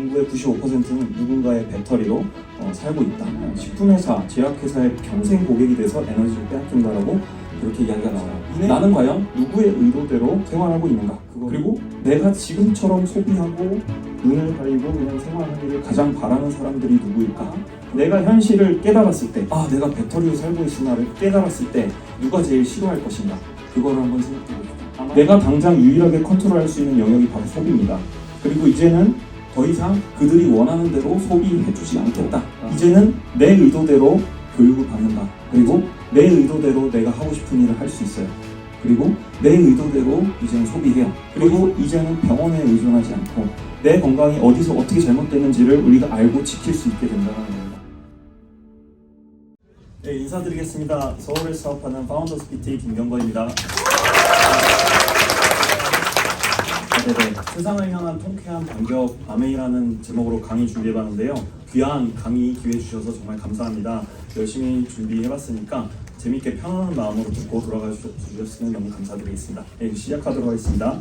인구의 95%는 누군가의 배터리로 살고 있다. 식품회사, 제약회사의 평생 고객이 돼서 에너지를 빼앗긴다라고 그렇게 이야기가 나와요. 나는 과연 누구의 의도대로 생활하고 있는가? 그리고 내가 지금처럼 소비하고 눈을 가리고 그냥 생활하기를 가장 바라는 사람들이 누구일까? 내가 현실을 깨달았을 때, 내가 배터리로 살고 있으나를 깨달았을 때 누가 제일 싫어할 것인가? 그거를 한번 생각해보죠. 내가 당장 유일하게 컨트롤할 수 있는 영역이 바로 소비입니다. 그리고 이제는 더 이상 그들이 원하는 대로 소비해주지 않겠다. 이제는 내 의도대로 교육을 받는다. 그리고 내 의도대로 내가 하고 싶은 일을 할 수 있어요. 그리고 내 의도대로 이제는 소비해요. 그리고 이제는 병원에 의존하지 않고 내 건강이 어디서 어떻게 잘못됐는지를 우리가 알고 지킬 수 있게 된다는 겁니다. 네, 인사드리겠습니다. 서울에서 사업하는 파운더스 PT 김경건입니다. 네네, 세상을 향한 통쾌한 반격 아메이라는 제목으로 강의 준비해봤는데요. 귀한 강의 기회 주셔서 정말 감사합니다. 열심히 준비해봤으니까 재밌게 편안한 마음으로 듣고 돌아가 주셨으면 너무 감사드리겠습니다. 네, 시작하도록 하겠습니다.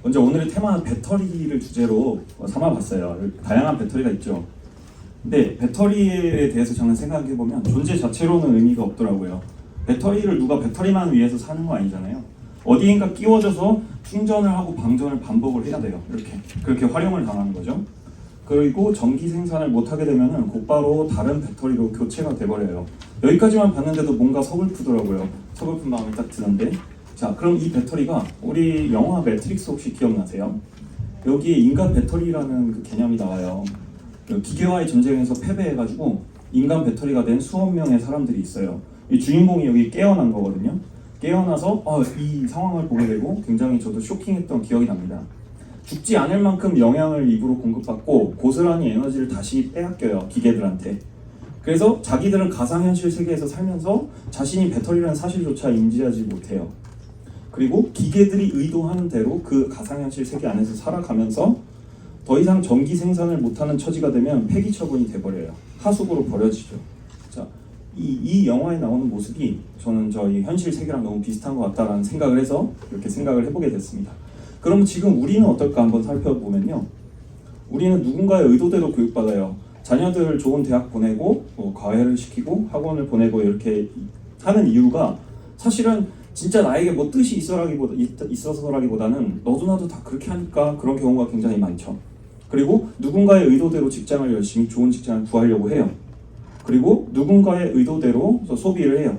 먼저 오늘의 테마 배터리를 주제로 삼아봤어요. 다양한 배터리가 있죠. 근데 배터리에 대해서 저는 생각해보면 존재 자체로는 의미가 없더라고요. 배터리를 누가 배터리만 위해서 사는 거 아니잖아요. 어디인가 끼워져서 충전을 하고 방전을 반복을 해야 돼요. 그렇게 활용을 당하는 거죠. 그리고 전기 생산을 못하게 되면 곧바로 다른 배터리로 교체가 돼버려요. 여기까지만 봤는데도 뭔가 서글프더라고요. 서글픈 마음이 딱 드는데, 자, 그럼 이 배터리가 우리 영화 매트릭스 혹시 기억나세요? 여기에 인간 배터리라는 그 개념이 나와요. 기계와의 전쟁에서 패배해가지고 인간 배터리가 된 수억 명의 사람들이 있어요. 이 주인공이 여기 깨어난 거거든요. 깨어나서 이 상황을 보게 되고 굉장히 저도 쇼킹했던 기억이 납니다. 죽지 않을 만큼 영양을 입으로 공급받고 고스란히 에너지를 다시 빼앗겨요, 기계들한테. 그래서 자기들은 가상현실 세계에서 살면서 자신이 배터리라는 사실조차 인지하지 못해요. 그리고 기계들이 의도하는 대로 그 가상현실 세계 안에서 살아가면서 더 이상 전기 생산을 못하는 처지가 되면 폐기 처분이 돼버려요. 하수구로 버려지죠. 자, 이 영화에 나오는 모습이 저는 저희 현실 세계랑 너무 비슷한 것 같다라는 생각을 해서 이렇게 생각을 해보게 됐습니다. 그럼 지금 우리는 어떨까 한번 살펴보면요. 우리는 누군가의 의도대로 교육받아요. 자녀들 좋은 대학 보내고 과외를 시키고 학원을 보내고 이렇게 하는 이유가 사실은 진짜 나에게 뭐 뜻이 있어서라기보다는 너도 나도 다 그렇게 하니까 그런 경우가 굉장히 많죠. 그리고 누군가의 의도대로 직장을 열심히 좋은 직장을 구하려고 해요. 그리고 누군가의 의도대로 소비를 해요.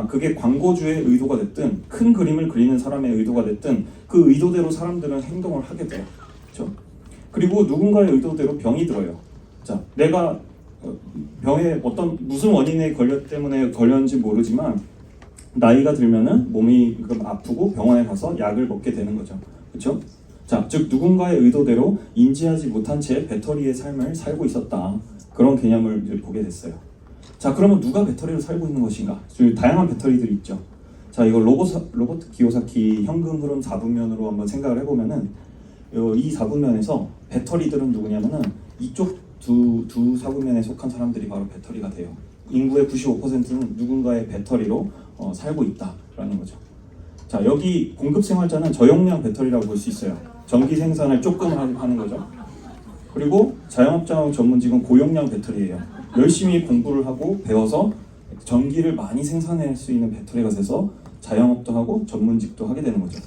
그게 광고주의 의도가 됐든 큰 그림을 그리는 사람의 의도가 됐든 그 의도대로 사람들은 행동을 하게 돼요. 그렇죠? 그리고 누군가의 의도대로 병이 들어요. 자, 내가 병에 무슨 원인에 때문에 걸렸는지 모르지만 나이가 들면은 몸이 아프고 병원에 가서 약을 먹게 되는 거죠. 그렇죠? 자, 즉 누군가의 의도대로 인지하지 못한 채 배터리의 삶을 살고 있었다. 그런 개념을 이제 보게 됐어요. 자, 그러면 누가 배터리로 살고 있는 것인가? 다양한 배터리들이 있죠. 자, 이거 로버트 기요사키 현금 흐름 4분면으로 한번 생각을 해보면은 이 4분면에서 배터리들은 누구냐면은 이쪽 두 4분면에 속한 사람들이 바로 배터리가 돼요. 인구의 95%는 누군가의 배터리로 살고 있다라는 거죠. 자, 여기 공급생활자는 저용량 배터리라고 볼 수 있어요. 전기 생산을 조금 하는 거죠. 그리고 자영업자 전문직은 고용량 배터리예요. 열심히 공부를 하고 배워서 전기를 많이 생산할 수 있는 배터리가 돼서 자영업도 하고 전문직도 하게 되는 거죠.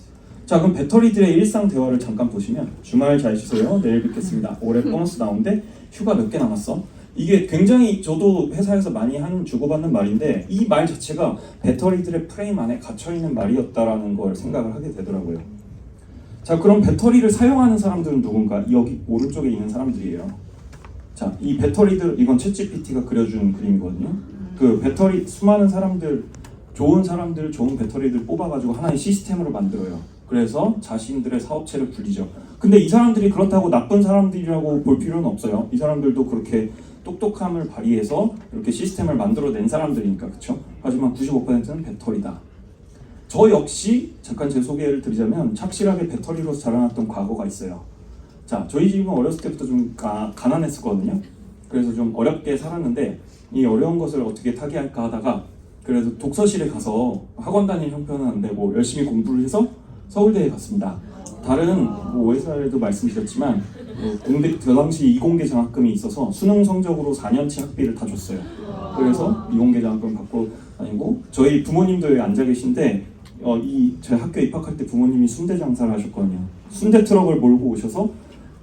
자, 그럼 배터리들의 일상 대화를 잠깐 보시면 주말 잘 쉬세요. 내일 뵙겠습니다. 올해 보너스 나오는데 휴가 몇 개 남았어? 이게 굉장히 저도 회사에서 많이 주고받는 말인데 이 말 자체가 배터리들의 프레임 안에 갇혀있는 말이었다라는 걸 생각을 하게 되더라고요. 자, 그럼 배터리를 사용하는 사람들은 누군가? 여기 오른쪽에 있는 사람들이에요. 자, 이 배터리들, 이건 챗GPT가 그려준 그림이거든요. 그 배터리, 수많은 사람들, 좋은 배터리들 뽑아가지고 하나의 시스템으로 만들어요. 그래서 자신들의 사업체를 굴리죠. 근데 이 사람들이 그렇다고 나쁜 사람들이라고 볼 필요는 없어요. 이 사람들도 그렇게 똑똑함을 발휘해서 이렇게 시스템을 만들어낸 사람들이니까, 그렇죠? 하지만 95%는 배터리다. 저 역시 잠깐 제 소개를 드리자면 착실하게 배터리로 자라났던 과거가 있어요. 자, 저희 집은 어렸을 때부터 좀 가난했었거든요. 그래서 좀 어렵게 살았는데 이 어려운 것을 어떻게 타개할까 하다가 그래서 독서실에 가서 학원 다닐 형편은 안 되고 열심히 공부를 해서 서울대에 갔습니다. 다른 뭐 회사에도 말씀드렸지만 공대 그 당시 이공계 장학금이 있어서 수능 성적으로 4년치 학비를 다 줬어요. 그래서 이공계 장학금 받고 다니고 저희 부모님도 여기 앉아 계신데 저희 학교에 입학할 때 부모님이 순대 장사를 하셨거든요. 순대 트럭을 몰고 오셔서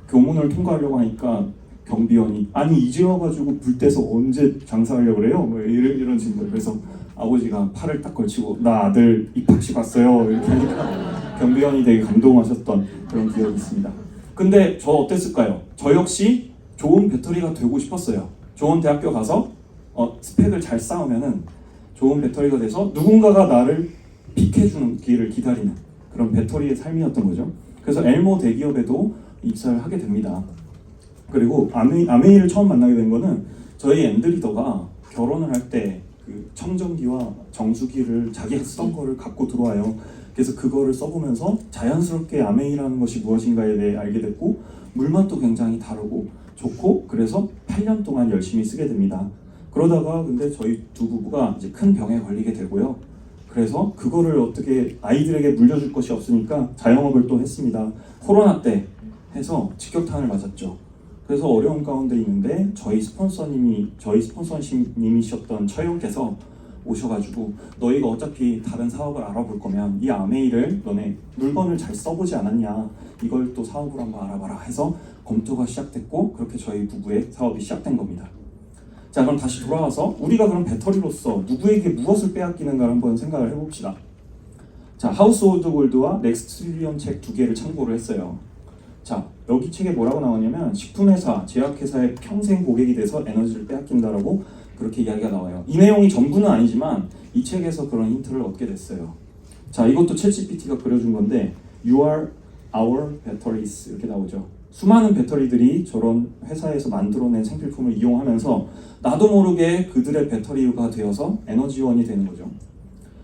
교문을 통과하려고 하니까 경비원이 아니 이제 와가지고 불 떼서 언제 장사하려고 그래요? 뭐 이런 식으로. 그래서 아버지가 팔을 딱 걸치고 나 아들 입학식 왔어요 이렇게 하니까 경비원이 되게 감동하셨던 그런 기억이 있습니다. 근데 저 어땠을까요? 저 역시 좋은 배터리가 되고 싶었어요. 좋은 대학교 가서 스펙을 잘 쌓으면은 좋은 배터리가 돼서 누군가가 나를 픽해주는 기회를 기다리는 그런 배터리의 삶이었던 거죠. 그래서 엘모 대기업에도 입사를 하게 됩니다. 그리고 아메이를 처음 만나게 된 거는 저희 엔드리더가 결혼을 할 때 그 청정기와 정수기를 자기가 쓰던 거를 갖고 들어와요. 그래서 그거를 써보면서 자연스럽게 아메이라는 것이 무엇인가에 대해 알게 됐고 물맛도 굉장히 다르고 좋고 그래서 8년 동안 열심히 쓰게 됩니다. 그러다가 근데 저희 두 부부가 이제 큰 병에 걸리게 되고요. 그래서 그거를 어떻게 아이들에게 물려줄 것이 없으니까 자영업을 또 했습니다. 코로나 때 해서 직격탄을 맞았죠. 그래서 어려운 가운데 있는데 저희 스폰서님이셨던 처형께서 오셔가지고 너희가 어차피 다른 사업을 알아볼 거면 이 아메이를 너네 물건을 잘 써보지 않았냐 이걸 또 사업으로 한번 알아봐라 해서 검토가 시작됐고 그렇게 저희 부부의 사업이 시작된 겁니다. 자 그럼 다시 돌아와서 우리가 그럼 배터리로서 누구에게 무엇을 빼앗기는가를 한번 생각을 해봅시다. 자 하우스홀드 골드와 넥스트 트릴리언 책 두 개를 참고를 했어요. 자 여기 책에 뭐라고 나오냐면 식품회사, 제약회사의 평생 고객이 돼서 에너지를 빼앗긴다라고 그렇게 이야기가 나와요. 이 내용이 전부는 아니지만 이 책에서 그런 힌트를 얻게 됐어요. 자 이것도 챗GPT가 그려준 건데 You are our batteries 이렇게 나오죠. 수많은 배터리들이 저런 회사에서 만들어낸 생필품을 이용하면서 나도 모르게 그들의 배터리가 되어서 에너지원이 되는 거죠.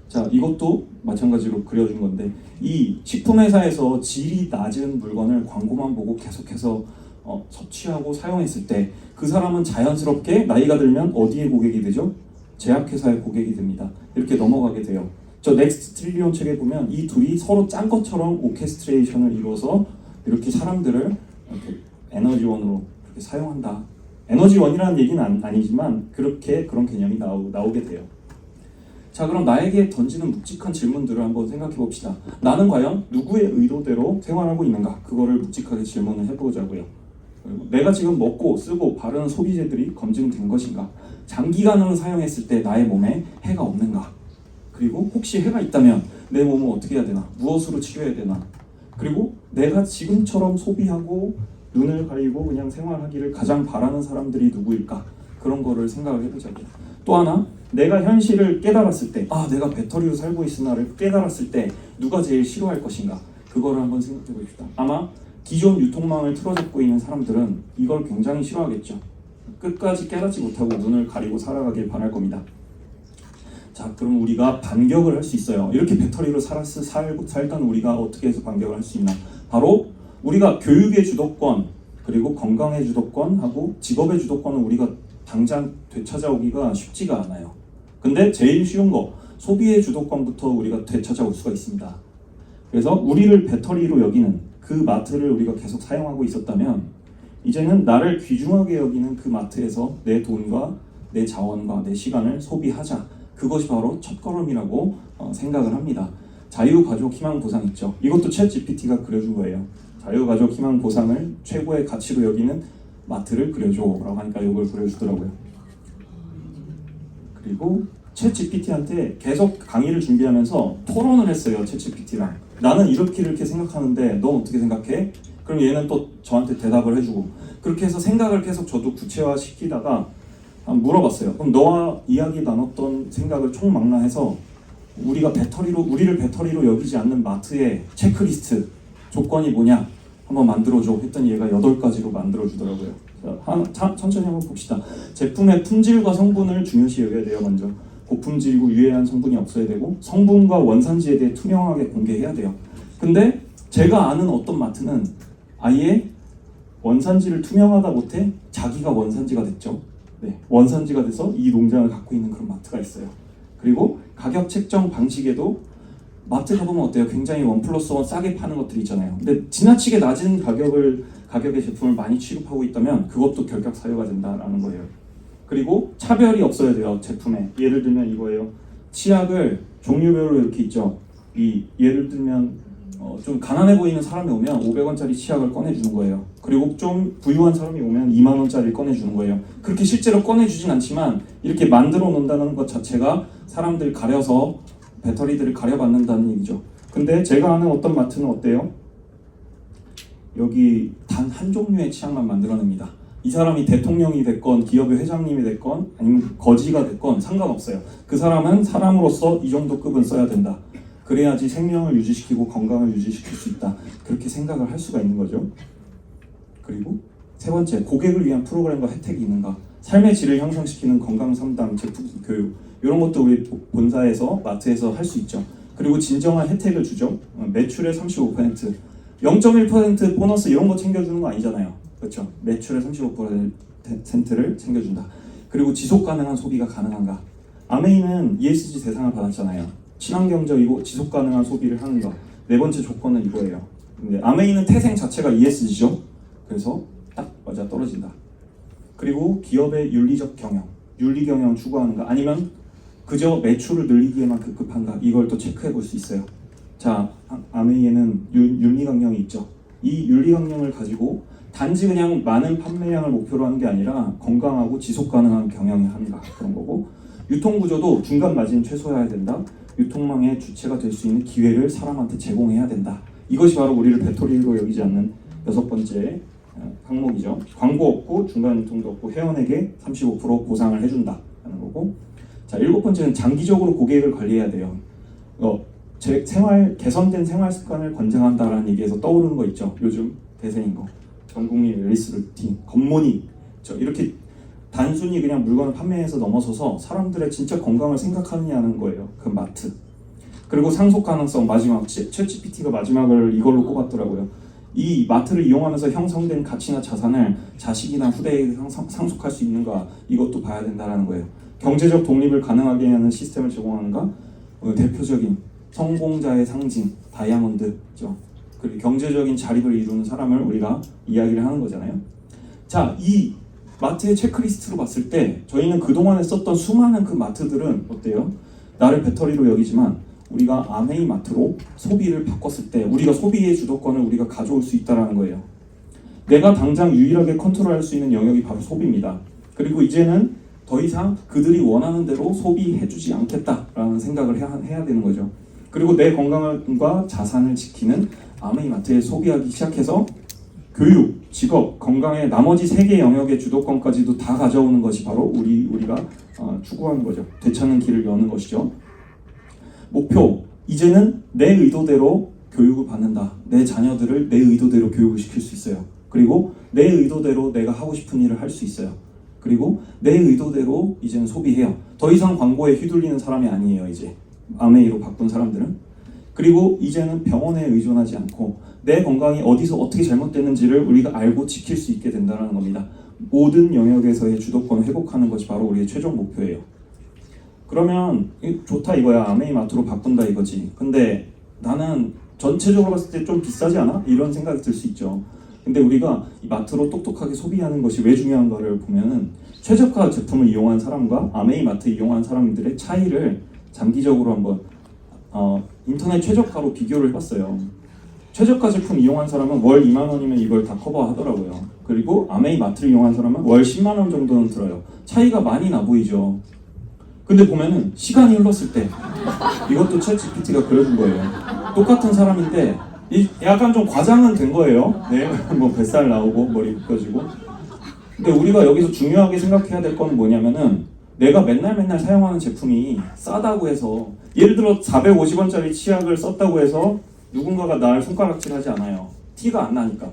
자 이것도 마찬가지로 그려준 건데 이 식품회사에서 질이 낮은 물건을 광고만 보고 계속해서 섭취하고 사용했을 때 그 사람은 자연스럽게 나이가 들면 어디의 고객이 되죠? 제약회사의 고객이 됩니다. 이렇게 넘어가게 돼요. 저 넥스트 트릴리온 책에 보면 이 둘이 서로 짠 것처럼 오케스트레이션을 이루어서 이렇게 사람들을 이렇게 에너지원으로 이렇게 사용한다. 에너지원이라는 얘기는 아니지만 그렇게 그런 개념이 나오게 돼요. 자 그럼 나에게 던지는 묵직한 질문들을 한번 생각해 봅시다. 나는 과연 누구의 의도대로 생활하고 있는가? 그거를 묵직하게 질문을 해보자고요. 그리고 내가 지금 먹고 쓰고 바르는 소비재들이 검증된 것인가? 장기간으로 사용했을 때 나의 몸에 해가 없는가? 그리고 혹시 해가 있다면 내 몸은 어떻게 해야 되나? 무엇으로 치료해야 되나? 그리고 내가 지금처럼 소비하고 눈을 가리고 그냥 생활하기를 가장 바라는 사람들이 누구일까? 그런 거를 생각을 해보자고요. 또 하나 내가 현실을 깨달았을 때 내가 배터리로 살고 있으나를 깨달았을 때 누가 제일 싫어할 것인가? 그거를 한번 생각해 봅시다. 아마 기존 유통망을 틀어잡고 있는 사람들은 이걸 굉장히 싫어하겠죠. 끝까지 깨닫지 못하고 눈을 가리고 살아가길 바랄 겁니다. 자 그럼 우리가 반격을 할 수 있어요. 이렇게 배터리로 살던 우리가 어떻게 해서 반격을 할 수 있나? 바로 우리가 교육의 주도권 그리고 건강의 주도권하고 직업의 주도권은 우리가 당장 되찾아오기가 쉽지가 않아요. 근데 제일 쉬운 거 소비의 주도권부터 우리가 되찾아올 수가 있습니다. 그래서 우리를 배터리로 여기는 그 마트를 우리가 계속 사용하고 있었다면 이제는 나를 귀중하게 여기는 그 마트에서 내 돈과 내 자원과 내 시간을 소비하자. 그것이 바로 첫걸음이라고 생각을 합니다. 자유가족 희망보상 있죠. 이것도 챗GPT가 그려준 거예요. 자유가족 희망보상을 최고의 가치로 여기는 마트를 그려줘 라고 하니까 이걸 그려주더라고요. 그리고 챗GPT한테 계속 강의를 준비하면서 토론을 했어요. 챗GPT랑 나는 이렇게 생각하는데 너 어떻게 생각해? 그럼 얘는 또 저한테 대답을 해주고 그렇게 해서 생각을 계속 저도 구체화시키다가 물어봤어요. 그럼 너와 이야기 나눴던 생각을 총망라해서 우리를 배터리로 여기지 않는 마트의 체크리스트 조건이 뭐냐 한번 만들어줘 했더니 얘가 8가지로 만들어주더라고요. 천천히 한번 봅시다. 제품의 품질과 성분을 중요시 여겨야 돼요. 먼저 고품질이고 유해한 성분이 없어야 되고 성분과 원산지에 대해 투명하게 공개해야 돼요. 근데 제가 아는 어떤 마트는 아예 원산지를 투명하다 못해 자기가 원산지가 됐죠. 네, 원산지가 돼서 이 농장을 갖고 있는 그런 마트가 있어요. 그리고 가격 책정 방식에도 마트 가보면 어때요? 굉장히 1+1 싸게 파는 것들이 있잖아요. 근데 지나치게 낮은 가격의 제품을 많이 취급하고 있다면 그것도 결격 사유가 된다라는 거예요. 그리고 차별이 없어야 돼요, 제품에. 예를 들면 이거예요. 치약을 종류별로 이렇게 있죠. 예를 들면 좀 가난해 보이는 사람이 오면 500원짜리 치약을 꺼내주는 거예요. 그리고 좀 부유한 사람이 오면 2만 원짜리를 꺼내주는 거예요. 그렇게 실제로 꺼내주진 않지만 이렇게 만들어 놓는다는 것 자체가 사람들 가려서 배터리들을 가려받는다는 얘기죠. 근데 제가 아는 어떤 마트는 어때요? 여기 단 한 종류의 치약만 만들어냅니다. 이 사람이 대통령이 됐건 기업의 회장님이 됐건 아니면 거지가 됐건 상관없어요. 그 사람은 사람으로서 이 정도 급은 써야 된다. 그래야지 생명을 유지시키고 건강을 유지시킬 수 있다. 그렇게 생각을 할 수가 있는 거죠. 그리고 세 번째, 고객을 위한 프로그램과 혜택이 있는가. 삶의 질을 향상시키는 건강 상담, 제품 교육 이런 것도 우리 본사에서 마트에서 할 수 있죠. 그리고 진정한 혜택을 주죠. 매출의 35%, 0.1% 보너스 이런 거 챙겨주는 거 아니잖아요. 그렇죠? 매출의 35%를 챙겨준다. 그리고 지속 가능한 소비가 가능한가. 아메이는 ESG 대상을 받았잖아요. 친환경적이고 지속 가능한 소비를 하는 것. 네 번째 조건은 이거예요. 근데 아메이는 태생 자체가 ESG죠. 그래서 딱 맞아 떨어진다. 그리고 기업의 윤리적 경영, 윤리 경영 추구하는가 아니면 그저 매출을 늘리기에만 급급한가 이걸 또 체크해 볼 수 있어요. 자, 아메이에는 윤리 강령이 있죠. 이 윤리 강령을 가지고 단지 그냥 많은 판매량을 목표로 하는 게 아니라 건강하고 지속 가능한 경영이 하는가 그런 거고 유통 구조도 중간 마진 최소화해야 된다. 유통망의 주체가 될 수 있는 기회를 사람한테 제공해야 된다. 이것이 바로 우리를 배터리로 여기지 않는 6번째 항목이죠. 광고 없고 중간 유통도 없고 회원에게 35% 보상을 해준다 하는 거고. 자, 7번째는 장기적으로 고객을 관리해야 돼요. 개선된 생활 습관을 권장한다라는 얘기에서 떠오르는 거 있죠. 요즘 대세인 거. 전 국민 웰니스 루틴, 굿모닝. 이렇게 단순히 그냥 물건을 판매해서 넘어서서 사람들의 진짜 건강을 생각하느냐는 거예요. 그 마트. 그리고 상속 가능성 마지막 챗GPT가 마지막을 이걸로 꼽았더라고요. 이 마트를 이용하면서 형성된 가치나 자산을 자식이나 후대에게 상속할 수 있는가 이것도 봐야 된다는 거예요. 경제적 독립을 가능하게 하는 시스템을 제공하는가. 대표적인 성공자의 상징 다이아몬드죠. 그리고 경제적인 자립을 이루는 사람을 우리가 이야기를 하는 거잖아요. 자, 이 마트의 체크리스트로 봤을 때 저희는 그동안에 썼던 수많은 그 마트들은 어때요? 나를 배터리로 여기지만 우리가 아메이 마트로 소비를 바꿨을 때 우리가 소비의 주도권을 우리가 가져올 수 있다는 거예요. 내가 당장 유일하게 컨트롤할 수 있는 영역이 바로 소비입니다. 그리고 이제는 더 이상 그들이 원하는 대로 소비해주지 않겠다라는 생각을 해야 되는 거죠. 그리고 내 건강과 자산을 지키는 아메이 마트에 소비하기 시작해서 교육, 직업, 건강의 나머지 3개 영역의 주도권까지도 다 가져오는 것이 바로 우리가 추구하는 거죠. 되찾는 길을 여는 것이죠. 목표, 이제는 내 의도대로 교육을 받는다. 내 자녀들을 내 의도대로 교육을 시킬 수 있어요. 그리고 내 의도대로 내가 하고 싶은 일을 할 수 있어요. 그리고 내 의도대로 이제는 소비해요. 더 이상 광고에 휘둘리는 사람이 아니에요. 이제 아메이로 바꾼 사람들은. 그리고 이제는 병원에 의존하지 않고 내 건강이 어디서 어떻게 잘못됐는지를 우리가 알고 지킬 수 있게 된다는 겁니다. 모든 영역에서의 주도권을 회복하는 것이 바로 우리의 최종 목표예요. 그러면 좋다 이거야. 아메이 마트로 바꾼다 이거지. 근데 나는 전체적으로 봤을 때 좀 비싸지 않아? 이런 생각이 들 수 있죠. 근데 우리가 이 마트로 똑똑하게 소비하는 것이 왜 중요한가를 보면은 최저가 제품을 이용한 사람과 아메이 마트 이용한 사람들의 차이를 장기적으로 한번 인터넷 최저가로 비교를 해봤어요. 최저가 제품 이용한 사람은 월 2만 원이면 이걸 다 커버하더라고요. 그리고 아메이 마트를 이용한 사람은 월 10만 원 정도는 들어요. 차이가 많이 나 보이죠. 근데 보면은 시간이 흘렀을 때 이것도 챗GPT가 그려준 거예요. 똑같은 사람인데 약간 좀 과장은 된 거예요. 네, 뭐 뱃살 나오고 머리 묶여지고. 근데 우리가 여기서 중요하게 생각해야 될 건 뭐냐면은 내가 맨날 사용하는 제품이 싸다고 해서 예를 들어 450원짜리 치약을 썼다고 해서 누군가가 나를 손가락질하지 않아요. 티가 안 나니까.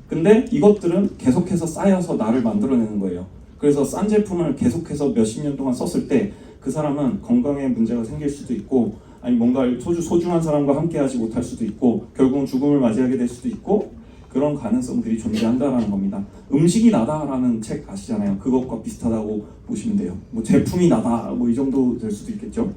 근데 이것들은 계속해서 쌓여서 나를 만들어내는 거예요. 그래서 싼 제품을 계속해서 몇십 년 동안 썼을 때 그 사람은 건강에 문제가 생길 수도 있고 아니 뭔가 소중한 사람과 함께하지 못할 수도 있고 결국은 죽음을 맞이하게 될 수도 있고 그런 가능성들이 존재한다라는 겁니다. 음식이 나다라는 책 아시잖아요. 그것과 비슷하다고 보시면 돼요. 뭐 제품이 나다 뭐 이 정도 될 수도 있겠죠.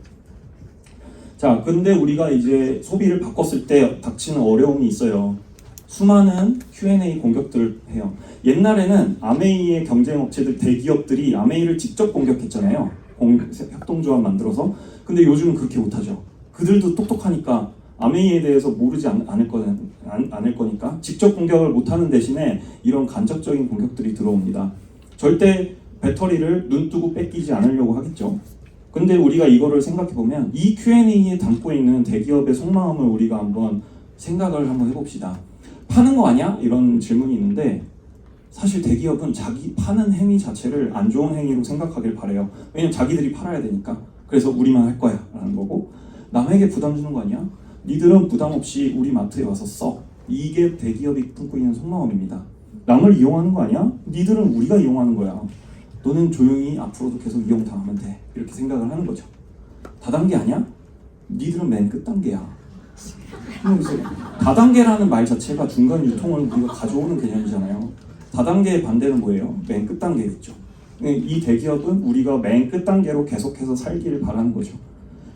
자, 근데 우리가 이제 소비를 바꿨을 때 닥치는 어려움이 있어요. 수많은 Q&A 공격들을 해요. 옛날에는 아메이의 경쟁 업체들, 대기업들이 아메이를 직접 공격했잖아요. 협동조합 만들어서. 근데 요즘은 그렇게 못하죠. 그들도 똑똑하니까 아메이에 대해서 모르지 않을 거니까 직접 공격을 못하는 대신에 이런 간접적인 공격들이 들어옵니다. 절대 배터리를 눈 뜨고 뺏기지 않으려고 하겠죠. 근데 우리가 이거를 생각해보면 이 Q&A에 담고 있는 대기업의 속마음을 우리가 한번 생각을 한번 해봅시다. 파는 거 아니야? 이런 질문이 있는데 사실 대기업은 자기 파는 행위 자체를 안 좋은 행위로 생각하길 바래요. 왜냐면 자기들이 팔아야 되니까. 그래서 우리만 할 거야 라는 거고, 남에게 부담 주는 거 아니야? 니들은 부담 없이 우리 마트에 와서 써. 이게 대기업이 품고 있는 속마음입니다. 남을 이용하는 거 아니야? 니들은 우리가 이용하는 거야. 너는 조용히 앞으로도 계속 이용당하면 돼. 이렇게 생각을 하는 거죠. 다단계 아니야? 니들은 맨 끝단계야. 다단계라는 말 자체가 중간 유통을 우리가 가져오는 개념이잖아요. 다단계의 반대는 뭐예요? 맨 끝단계겠죠. 이 대기업은 우리가 맨 끝단계로 계속해서 살기를 바라는 거죠.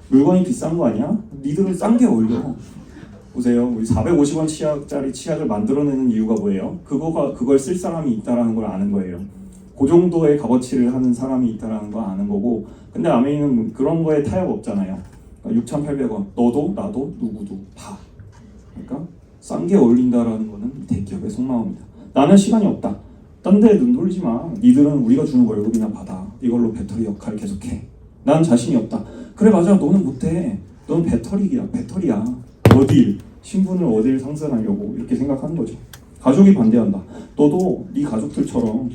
물건이 비싼 거 아니야? 니들은 싼 게 어울려. 보세요. 우리 450원 치약짜리 치약을 만들어내는 이유가 뭐예요? 그걸 쓸 사람이 있다라는 걸 아는 거예요. 그 정도의 값어치를 하는 사람이 있다라는 거 아는 거고, 근데 아메이는 그런 거에 타협 없잖아요. 그러니까 6,800원. 너도 나도 누구도 다. 그러니까 싼 게 어울린다라는 거는 대기업의 속마음입니다. 나는 시간이 없다. 딴 데 눈 돌리지 마. 니들은 우리가 주는 월급이나 받아. 이걸로 배터리 역할 계속해. 난 자신이 없다. 그래 맞아. 너는 못해. 넌 배터리야. 어딜 신분을 어딜 상승하려고 이렇게 생각하는 거죠. 가족이 반대한다. 너도 네 가족들처럼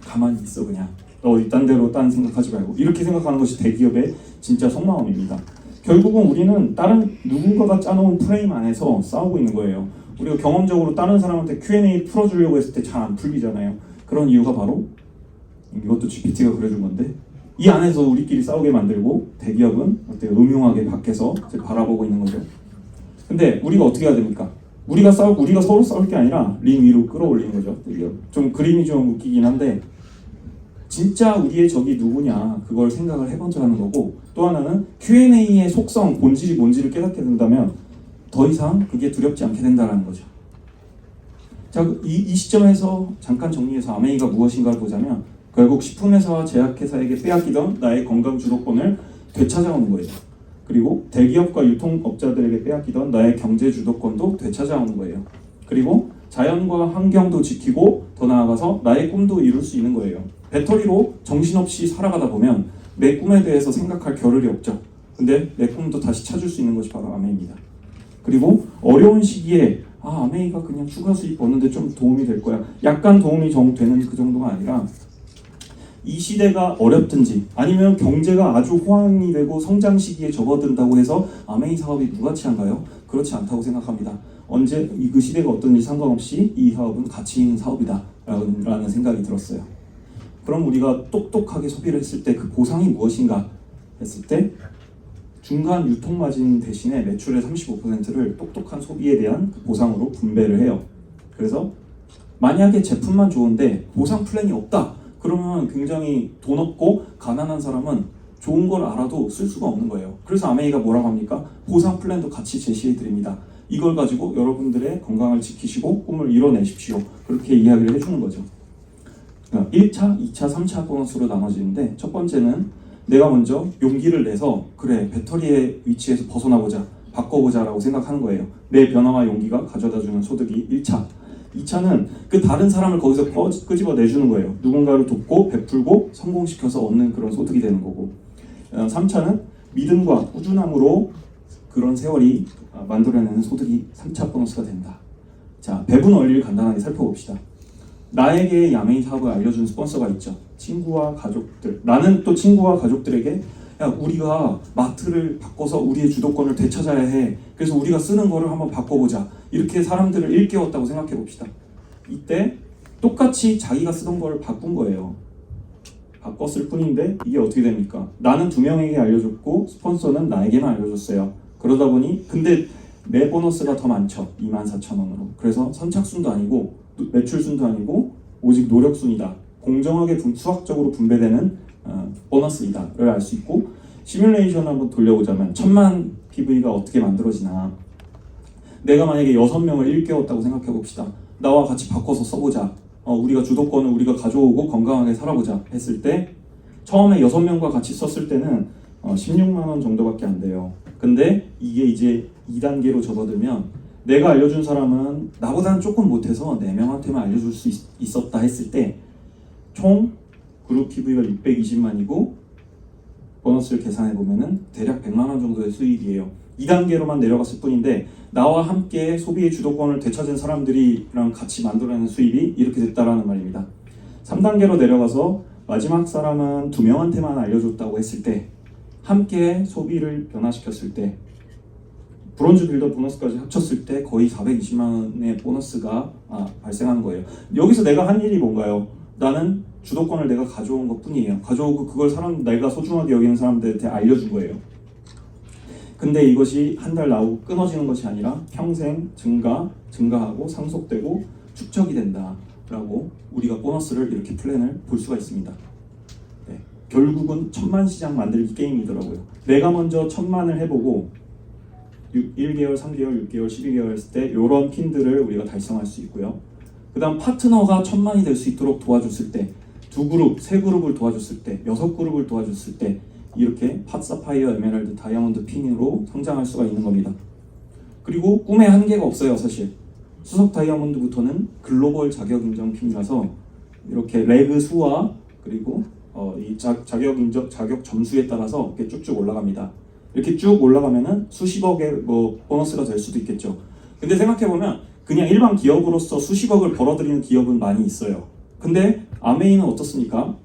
가만히 있어 그냥. 너 이딴 데로 딴 생각하지 말고. 이렇게 생각하는 것이 대기업의 진짜 속마음입니다. 결국은 우리는 다른 누군가가 짜놓은 프레임 안에서 싸우고 있는 거예요. 우리가 경험적으로 다른 사람한테 Q&A 풀어주려고 했을 때 잘 안 풀리잖아요. 그런 이유가 바로 이것도 GPT가 그려준 건데, 이 안에서 우리끼리 싸우게 만들고 대기업은 어때요? 음흉하게 밖에서 바라보고 있는 거죠. 근데 우리가 어떻게 해야 됩니까? 우리가 서로 싸울 게 아니라 링 위로 끌어올리는 거죠. 좀 그림이 좀 웃기긴 한데, 진짜 우리의 적이 누구냐 그걸 생각을 해본자 하는 거고, 또 하나는 Q&A의 속성, 본질이 뭔지를 깨닫게 된다면 더 이상 그게 두렵지 않게 된다는 거죠. 자, 이 시점에서 잠깐 정리해서 아메이가 무엇인가를 보자면, 결국 식품회사와 제약회사에게 빼앗기던 나의 건강 주도권을 되찾아오는 거예요. 그리고 대기업과 유통업자들에게 빼앗기던 나의 경제 주도권도 되찾아오는 거예요. 그리고 자연과 환경도 지키고 더 나아가서 나의 꿈도 이룰 수 있는 거예요. 배터리로 정신없이 살아가다 보면 내 꿈에 대해서 생각할 겨를이 없죠. 근데 내 꿈도 다시 찾을 수 있는 것이 바로 아메이입니다. 그리고 어려운 시기에 아메이가 그냥 추가 수입 버는데 좀 도움이 될 거야. 약간 도움이 되는 그 정도가 아니라, 이 시대가 어렵든지 아니면 경제가 아주 호황이 되고 성장 시기에 접어든다고 해서 아메이 사업이 무가치한가요? 그렇지 않다고 생각합니다. 언제 그 시대가 어떤지 상관없이 이 사업은 가치 있는 사업이다 라는 생각이 들었어요. 그럼 우리가 똑똑하게 소비를 했을 때 그 보상이 무엇인가 했을 때, 중간 유통 마진 대신에 매출의 35%를 똑똑한 소비에 대한 보상으로 분배를 해요. 그래서 만약에 제품만 좋은데 보상 플랜이 없다, 그러면 굉장히 돈 없고 가난한 사람은 좋은 걸 알아도 쓸 수가 없는 거예요. 그래서 아메이가 뭐라고 합니까? 보상 플랜도 같이 제시해 드립니다. 이걸 가지고 여러분들의 건강을 지키시고 꿈을 이뤄내십시오. 그렇게 이야기를 해주는 거죠. 1차, 2차, 3차 보너스로 나눠지는데, 첫 번째는 내가 먼저 용기를 내서 그래 배터리의 위치에서 벗어나보자, 바꿔보자 라고 생각하는 거예요. 내 변화와 용기가 가져다주는 소득이 1차. 2차는 그 다른 사람을 거기서 끄집어내주는 거예요. 누군가를 돕고 베풀고 성공시켜서 얻는 그런 소득이 되는 거고, 3차는 믿음과 꾸준함으로 그런 세월이 만들어내는 소득이 3차 보너스가 된다. 자, 배분 원리를 간단하게 살펴봅시다. 나에게 이 아메이 사업을 알려준 스폰서가 있죠. 친구와 가족들. 나는 또 친구와 가족들에게 야, 우리가 마트를 바꿔서 우리의 주도권을 되찾아야 해. 그래서 우리가 쓰는 거를 한번 바꿔보자. 이렇게 사람들을 일깨웠다고 생각해 봅시다. 이때 똑같이 자기가 쓰던 걸 바꾼 거예요. 바꿨을 뿐인데 이게 어떻게 됩니까? 나는 2명에게 알려줬고 스폰서는 나에게만 알려줬어요. 그러다 보니 근데 내 보너스가 더 많죠. 24,000원으로. 그래서 선착순도 아니고 매출순도 아니고 오직 노력순이다. 공정하게 수학적으로 분배되는 보너스이다를 알 수 있고, 시뮬레이션을 한번 돌려보자면 1,000만 PV가 어떻게 만들어지나. 내가 만약에 6명을 일깨웠다고 생각해 봅시다. 나와 같이 바꿔서 써보자. 우리가 주도권을 우리가 가져오고 건강하게 살아보자 했을 때 처음에 6명과 같이 썼을 때는 16만 원 정도밖에 안 돼요. 근데 이게 이제 2단계로 접어들면 내가 알려준 사람은 나보다는 조금 못해서 4명한테만 알려줄 수 있었다 했을 때 총 그룹 PV가 620만이고 보너스를 계산해 보면은 대략 100만 원 정도의 수익이에요. 2단계로만 내려갔을 뿐인데 나와 함께 소비의 주도권을 되찾은 사람들이랑 같이 만들어내는 수입이 이렇게 됐다라는 말입니다. 3단계로 내려가서 마지막 사람은 2명한테만 알려줬다고 했을 때 함께 소비를 변화시켰을 때 브론즈 빌더 보너스까지 합쳤을 때 거의 420만 원의 보너스가 발생하는 거예요. 여기서 내가 한 일이 뭔가요? 나는 주도권을 내가 가져온 것 뿐이에요. 가져오고 그걸 내가 소중하게 여기는 사람들한테 알려준 거예요. 근데 이것이 한 달 나오고 끊어지는 것이 아니라 평생 증가하고 상속되고 축적이 된다라고 우리가 보너스를 이렇게 플랜을 볼 수가 있습니다. 네, 결국은 1000만 시장 만들기 게임이더라고요. 내가 먼저 1000만을 해보고 1개월, 3개월, 6개월, 12개월 했을 때 이런 핀들을 우리가 달성할 수 있고요. 그 다음 파트너가 1000만이 될 수 있도록 도와줬을 때 2그룹, 3그룹을 도와줬을 때 6그룹을 도와줬을 때 이렇게 팟, 사파이어, 에메랄드, 다이아몬드, 핀으로 성장할 수가 있는 겁니다. 그리고 꿈에 한계가 없어요. 사실 수석 다이아몬드부터는 글로벌 자격 인정 핀이라서 이렇게 레그 수와 그리고 이 자격 점수에 따라서 이렇게 쭉쭉 올라갑니다. 이렇게 쭉 올라가면은 수십억의 보너스가 될 수도 있겠죠. 근데 생각해보면 그냥 일반 기업으로서 수십억을 벌어들이는 기업은 많이 있어요. 근데 아메이는 어떻습니까?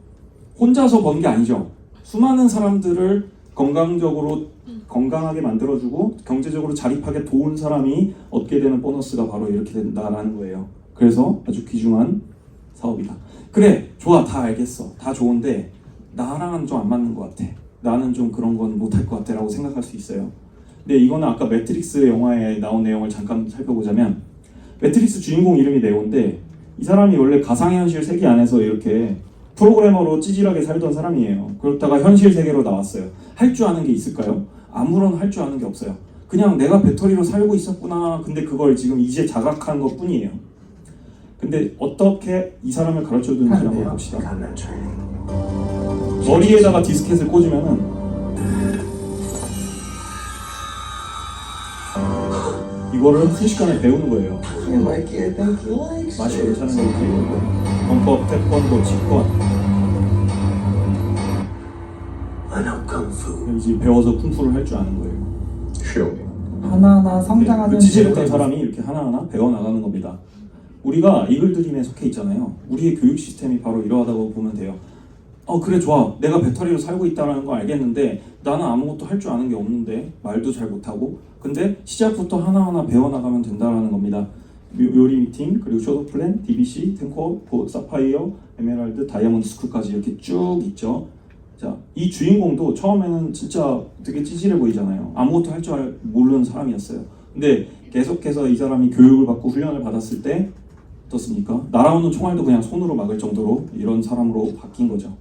혼자서 번 게 아니죠. 수많은 사람들을 건강하게 만들어주고 경제적으로 자립하게 도운 사람이 얻게 되는 보너스가 바로 이렇게 된다라는 거예요. 그래서 아주 귀중한 사업이다. 그래, 좋아, 다 알겠어. 다 좋은데 나랑은 좀 안 맞는 것 같아. 나는 좀 그런 건 못할 것 같아 라고 생각할 수 있어요. 근데 이거는 아까 매트릭스 영화에 나온 내용을 잠깐 살펴보자면 매트릭스 주인공 이름이 네오인데 이 사람이 원래 가상현실 세계 안에서 이렇게 프로그래머로 찌질하게 살던 사람이에요. 그렇다가 현실 세계로 나왔어요. 할 줄 아는 게 있을까요? 아무런 할 줄 아는 게 없어요. 그냥 내가 배터리로 살고 있었구나. 근데 그걸 지금 이제 자각한 것 뿐이에요. 근데 어떻게 이 사람을 가르쳐주는지 한번 봅시다. 머리에다가 디스켓을 꽂으면은 이거를 순식간에 배우는 거예요. 맛이 괜찮은 거지. 범법, 태권도, 직권. 이제 배워서 쿵푸를 할 줄 아는 거예요. 하나하나 성장하는 지질했던 사람이 이렇게 하나하나 배워나가는 겁니다. 우리가 이글드림에 속해 있잖아요. 우리의 교육 시스템이 바로 이러하다고 보면 돼요. 그래 좋아. 내가 배터리로 살고 있다는 거 알겠는데 나는 아무것도 할 줄 아는 게 없는데 말도 잘 못하고 근데 시작부터 하나하나 배워나가면 된다는 겁니다. 요리 미팅, 그리고 쇼도 플랜, DBC, 탱커, 사파이어, 에메랄드, 다이아몬드 스쿨까지 이렇게 쭉 있죠. 자, 이 주인공도 처음에는 진짜 되게 찌질해 보이잖아요. 아무것도 할 줄 모르는 사람이었어요. 근데 계속해서 이 사람이 교육을 받고 훈련을 받았을 때 어떻습니까? 날아오는 총알도 그냥 손으로 막을 정도로 이런 사람으로 바뀐 거죠.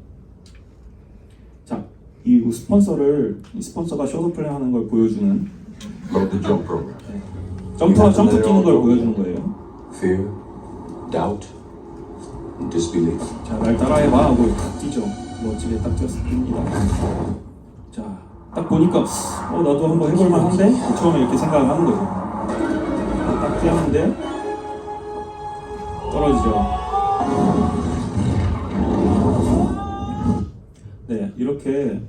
자, 이 스폰서가 쇼도 플랜 하는 걸 보여주는 점프 뛰는 걸 보여주는 거예요. Fear, doubt, and disbelief. 자, 날 따라해봐 하고 딱 뛰죠. 멋지게 딱 뛰어서 뜁니다. 자, 딱 보니까 나도 한번 해볼만 한데? 처음에 이렇게 생각을 하는 거죠. 딱 뛰었는데 떨어지죠. 네, 이렇게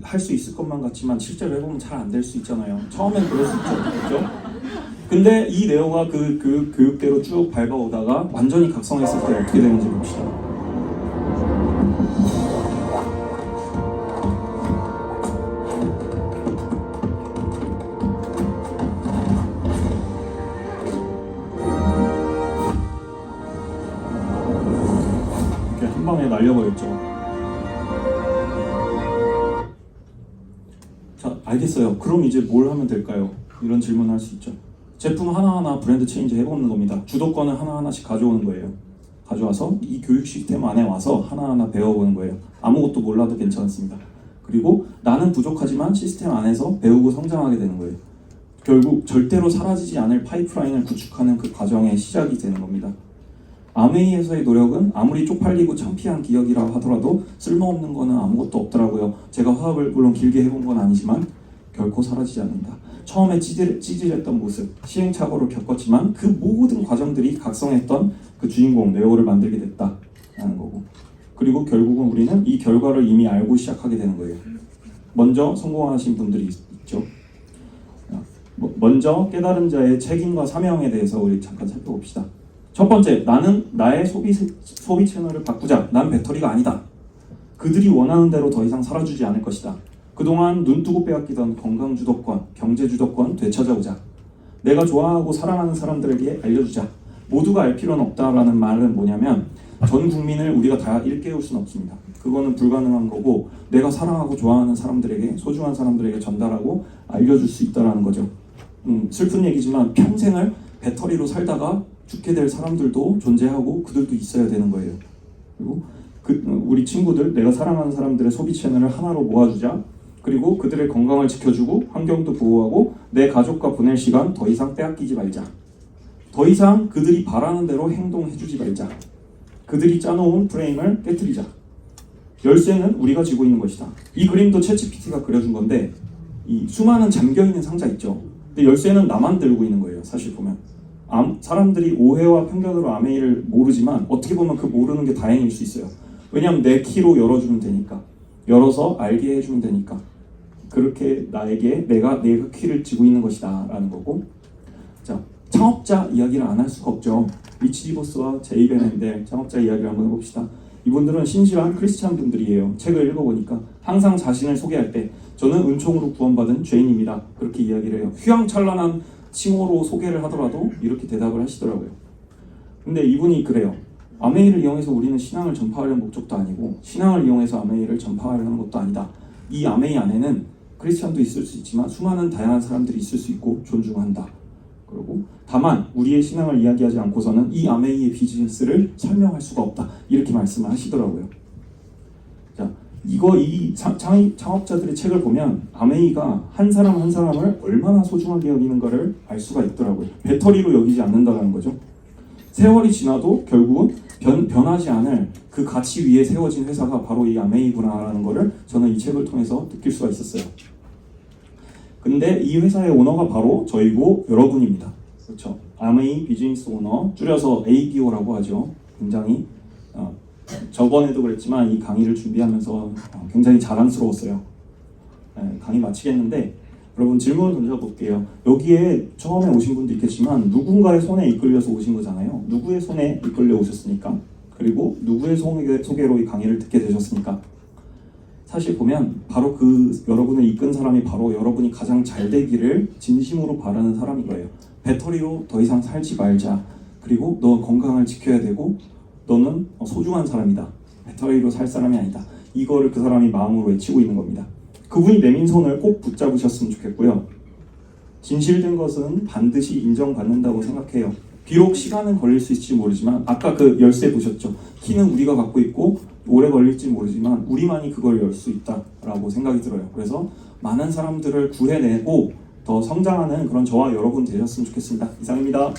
할 수 있을 것만 같지만 실제로 해보면 잘 안 될 수 있잖아요. 처음엔 그럴 수 있죠. 그렇죠? 근데 이 네오가 그 교육대로 쭉 밟아오다가 완전히 각성했을 때 어떻게 되는지 봅시다. 이렇게 한 방에 날려버렸죠. 자, 알겠어요. 그럼 이제 뭘 하면 될까요? 이런 질문을 할 수 있죠. 제품 하나하나 브랜드 체인지 해보는 겁니다. 주도권을 하나하나씩 가져오는 거예요. 가져와서 이 교육 시스템 안에 와서 하나하나 배워보는 거예요. 아무것도 몰라도 괜찮습니다. 그리고 나는 부족하지만 시스템 안에서 배우고 성장하게 되는 거예요. 결국 절대로 사라지지 않을 파이프라인을 구축하는 그 과정의 시작이 되는 겁니다. 아메이에서의 노력은 아무리 쪽팔리고 창피한 기억이라 하더라도 쓸모없는 거는 아무것도 없더라고요. 제가 화합을 물론 길게 해본 건 아니지만 결코 사라지지 않는다. 처음에 찌질했던 모습, 시행착오를 겪었지만 그 모든 과정들이 각성했던 그 주인공 네오를 만들게 됐다라는 거고, 그리고 결국은 우리는 이 결과를 이미 알고 시작하게 되는 거예요. 먼저 성공하신 분들이 있죠. 먼저 깨달은 자의 책임과 사명에 대해서 우리 잠깐 살펴봅시다. 첫 번째, 나는 나의 소비 채널을 바꾸자. 난 배터리가 아니다. 그들이 원하는 대로 더 이상 살아주지 않을 것이다. 그동안 눈뜨고 빼앗기던 건강 주도권, 경제 주도권 되찾아오자. 내가 좋아하고 사랑하는 사람들에게 알려주자. 모두가 알 필요는 없다라는 말은 뭐냐면 전 국민을 우리가 다 일깨울 수는 없습니다. 그거는 불가능한 거고, 내가 사랑하고 좋아하는 사람들에게, 소중한 사람들에게 전달하고 알려줄 수 있다라는 거죠. 슬픈 얘기지만 평생을 배터리로 살다가 죽게 될 사람들도 존재하고 그들도 있어야 되는 거예요. 그리고 우리 친구들, 내가 사랑하는 사람들의 소비 채널을 하나로 모아주자. 그리고 그들의 건강을 지켜주고 환경도 보호하고 내 가족과 보낼 시간 더 이상 빼앗기지 말자. 더 이상 그들이 바라는 대로 행동해주지 말자. 그들이 짜놓은 프레임을 깨트리자. 열쇠는 우리가 쥐고 있는 것이다. 이 그림도 챗GPT가 그려준 건데, 이 수많은 잠겨있는 상자 있죠. 근데 열쇠는 나만 들고 있는 거예요. 사실 보면 사람들이 오해와 편견으로 아메이를 모르지만 어떻게 보면 그 모르는 게 다행일 수 있어요. 왜냐하면 내 키로 열어주면 되니까, 열어서 알게 해주면 되니까. 그렇게 나에게 내가 키를 쥐고 있는 것이다 라는 거고, 자, 창업자 이야기를 안 할 수가 없죠. 리치 디버스와 제이 베넨델 창업자 이야기를 한번 해봅시다. 이분들은 신실한 크리스찬 분들이에요. 책을 읽어보니까 항상 자신을 소개할 때 저는 은총으로 구원받은 죄인입니다, 그렇게 이야기를 해요. 휘황찬란한 칭호로 소개를 하더라도 이렇게 대답을 하시더라고요. 근데 이분이 그래요. 아메이를 이용해서 우리는 신앙을 전파하려는 목적도 아니고, 신앙을 이용해서 아메이를 전파하려는 것도 아니다. 이 아메이 안에는 크리스찬도 있을 수 있지만 수많은 다양한 사람들이 있을 수 있고 존중한다. 그리고 다만 우리의 신앙을 이야기하지 않고서는 이 아메이의 비즈니스를 설명할 수가 없다. 이렇게 말씀을 하시더라고요. 자, 이 창업자들의 책을 보면 아메이가 한 사람 한 사람을 얼마나 소중하게 여기는가를 알 수가 있더라고요. 배터리로 여기지 않는다는 거죠. 세월이 지나도 결국은 변하지 않을 그 가치 위에 세워진 회사가 바로 이 아메이구나라는 거를 저는 이 책을 통해서 느낄 수가 있었어요. 근데 이 회사의 오너가 바로 저희고 여러분입니다. 그렇죠? 아메이 비즈니스 오너, 줄여서 ABO라고 하죠. 굉장히 저번에도 그랬지만 이 강의를 준비하면서 굉장히 자랑스러웠어요. 강의 마치겠는데 여러분 질문을 던져볼게요. 여기에 처음에 오신 분도 있겠지만 누군가의 손에 이끌려서 오신 거잖아요. 누구의 손에 이끌려 오셨습니까? 그리고 누구의 소개로 이 강의를 듣게 되셨습니까? 사실 보면 바로 그 여러분을 이끈 사람이 바로 여러분이 가장 잘 되기를 진심으로 바라는 사람인 거예요. 배터리로 더 이상 살지 말자. 그리고 너 건강을 지켜야 되고 너는 소중한 사람이다. 배터리로 살 사람이 아니다. 이거를 그 사람이 마음으로 외치고 있는 겁니다. 그분이 내민 손을 꼭 붙잡으셨으면 좋겠고요. 진실된 것은 반드시 인정받는다고 생각해요. 비록 시간은 걸릴 수 있을지 모르지만 아까 그 열쇠 보셨죠? 키는 우리가 갖고 있고 오래 걸릴지 모르지만 우리만이 그걸 열 수 있다라고 생각이 들어요. 그래서 많은 사람들을 구해내고 더 성장하는 그런 저와 여러분 되셨으면 좋겠습니다. 이상입니다.